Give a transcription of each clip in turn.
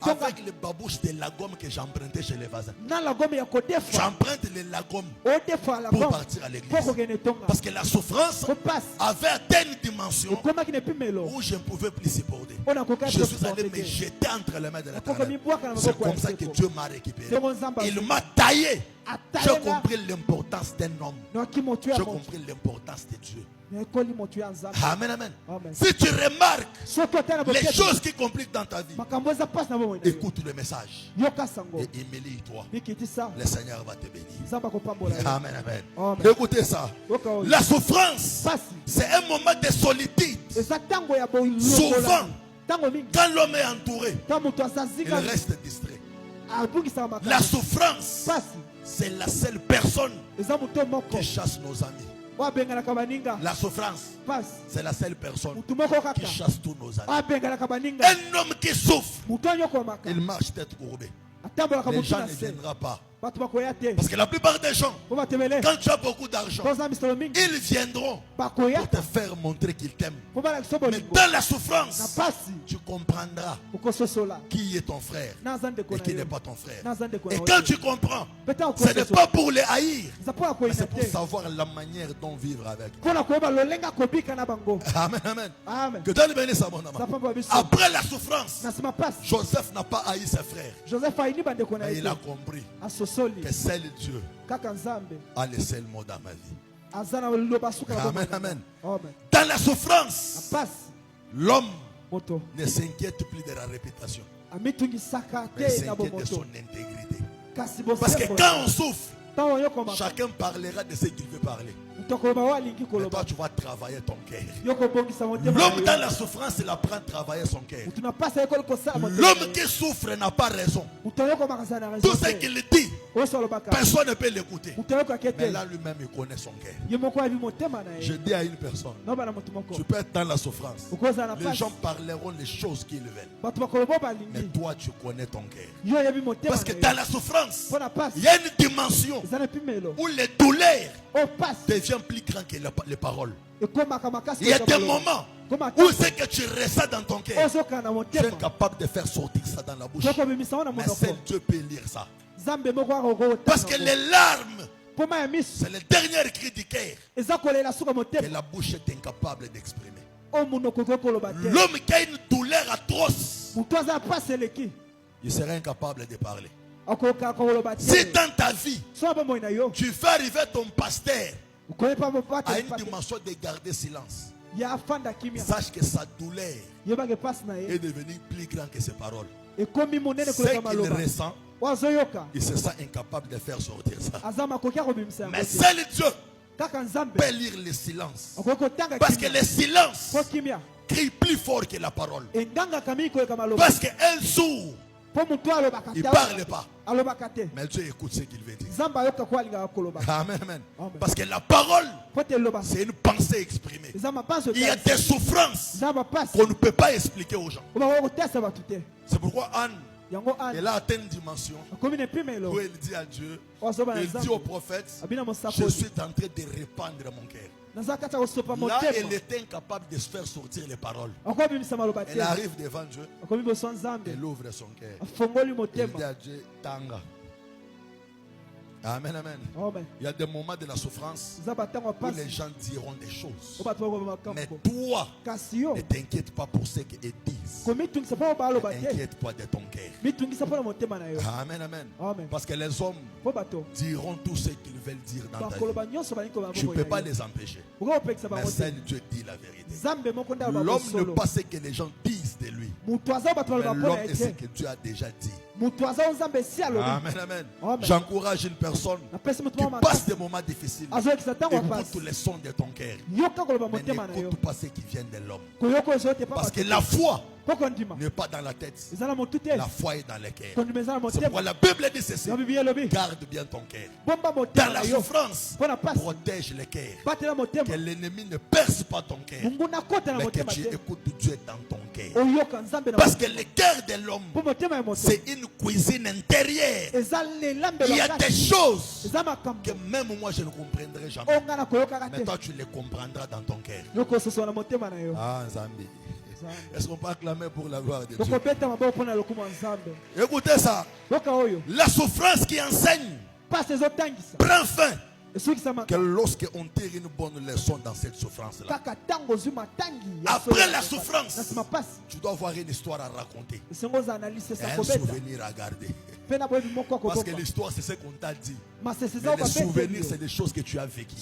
avec les babouches de la gomme que j'empruntais chez les voisins. J'emprunte les lagommes pour partir à l'église. Parce que la souffrance avait atteint une dimension où je ne pouvais plus supporter. Je suis allé me jeter entre les mains de l'Éternel. C'est comme ça que Dieu m'a récupéré. Il m'a taillé. J'ai compris l'importance d'un homme. J'ai compris l'importance de Dieu. Amen, amen. Si tu remarques les choses qui compliquent dans ta vie, écoute le message et humilie-toi. Le Seigneur va te bénir. Amen, amen. Écoutez ça. La souffrance, c'est un moment de solitude. Souvent, quand l'homme est entouré, il reste distrait. La souffrance, c'est la seule personne qui chasse nos amis. La souffrance, c'est la seule personne qui chasse tous nos amis. Un homme qui souffre, il marche tête courbée. Les gens ne viendront pas. Parce que la plupart des gens, quand tu as beaucoup d'argent, ils viendront pour te faire montrer qu'ils t'aiment. Mais dans la souffrance, tu comprendras qui est ton frère et qui n'est pas ton frère. Et quand tu comprends, ce n'est pas pour les haïr, mais c'est pour savoir la manière dont vivre avec. Amen, amen. Que Dieu bénisse à mon âme. Après la souffrance, Joseph n'a pas haï ses frères. Mais il a compris que seul Dieu a le seul mot dans ma vie. Amen, amen. Dans la souffrance, l'homme ne s'inquiète plus de la réputation, mais il s'inquiète de son intégrité. Parce que quand on souffre, chacun parlera de ce qu'il veut parler. Mais toi, tu vas travailler ton cœur. L'homme dans la souffrance, il apprend à travailler son cœur. L'homme qui souffre n'a pas raison. Tout ce qu'il dit, personne ne peut l'écouter. Mais là, lui-même, il connaît son cœur. Je dis à une personne, tu peux être dans la souffrance. Les gens parleront les choses qu'ils veulent. Mais toi, tu connais ton cœur. Parce que dans la souffrance, il y a une dimension où les douleurs deviennent plus grand que les paroles. Il y a des moments où ce que tu ressens dans ton cœur, tu es incapable de faire sortir ça dans la bouche. Mais seul Dieu peut lire ça. Parce que les larmes, c'est le dernier cri du cœur que la bouche est incapable d'exprimer. L'homme qui a une douleur atroce, il serait incapable de parler. Si dans ta vie, tu fais arriver ton pasteur à une dimension de garder silence, sache que sa douleur est devenue plus grande que ses paroles. Ce qu'il ressent, il se sent incapable de faire sortir ça. Mais seul Dieu peut lire le silence. Parce que le silence crie plus fort que la parole. Parce qu'un sourd, il ne parle pas. Mais Dieu écoute ce qu'il veut dire. Amen, amen. Parce que la parole, c'est une pensée exprimée. Il y a des souffrances qu'on ne peut pas expliquer aux gens. C'est pourquoi Anne, elle a atteint une dimension où elle dit à Dieu, elle dit au prophète, je suis en train de répandre mon cœur. Là, elle était incapable de se faire sortir les paroles. Elle arrive devant Dieu. Elle ouvre son cœur. Elle dit à Dieu, Tanga. Amen, amen. Il y a des moments de la souffrance où les gens diront des choses. Mais toi, ne t'inquiète pas pour ce qu'ils disent. Ne t'inquiète pas de ton cœur. Amen, amen. Parce que les hommes diront tout ce qu'ils veulent dire dans ta vie. Tu ne peux pas les empêcher. Mais seul Dieu dit la vérité. L'homme n'est pas ce que les gens disent de lui. Mais l'homme est ce que Dieu a déjà dit. Amen, amen. J'encourage une personne qui passe des moments difficiles. Écoute les sons de ton cœur. Mais n'écoute pas ce qui vient de l'homme. Parce que la foi n'est pas dans la tête. La foi est dans le cœur. C'est pourquoi la Bible dit ceci. Garde bien ton cœur. Dans la souffrance, protège le cœur. Que l'ennemi ne perce pas ton cœur, mais que tu écoutes Dieu dans ton cœur. Parce que le cœur de l'homme, c'est une cuisine intérieure. Il y a des choses que même moi je ne comprendrai jamais. Mais toi tu les comprendras dans ton cœur. Ah, Zambi. Est-ce qu'on peut acclamer pour la gloire de Dieu? Écoutez ça. La souffrance qui enseigne prend fin que lorsqu'on tire une bonne leçon dans cette souffrance-là. Après la souffrance, tu dois avoir une histoire à raconter. Un souvenir à garder. Parce que l'histoire, c'est ce qu'on t'a dit. Mais les souvenirs, c'est des choses que tu as vécues.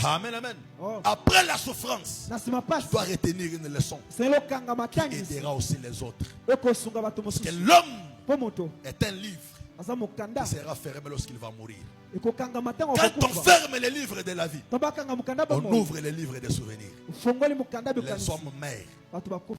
Amen, amen. Après la souffrance, tu dois retenir une leçon qui aidera aussi les autres. Parce que l'homme est un livre qui sera fermé lorsqu'il va mourir. Quand on ferme les livres de la vie, on ouvre les livres des souvenirs. Les hommes meurent.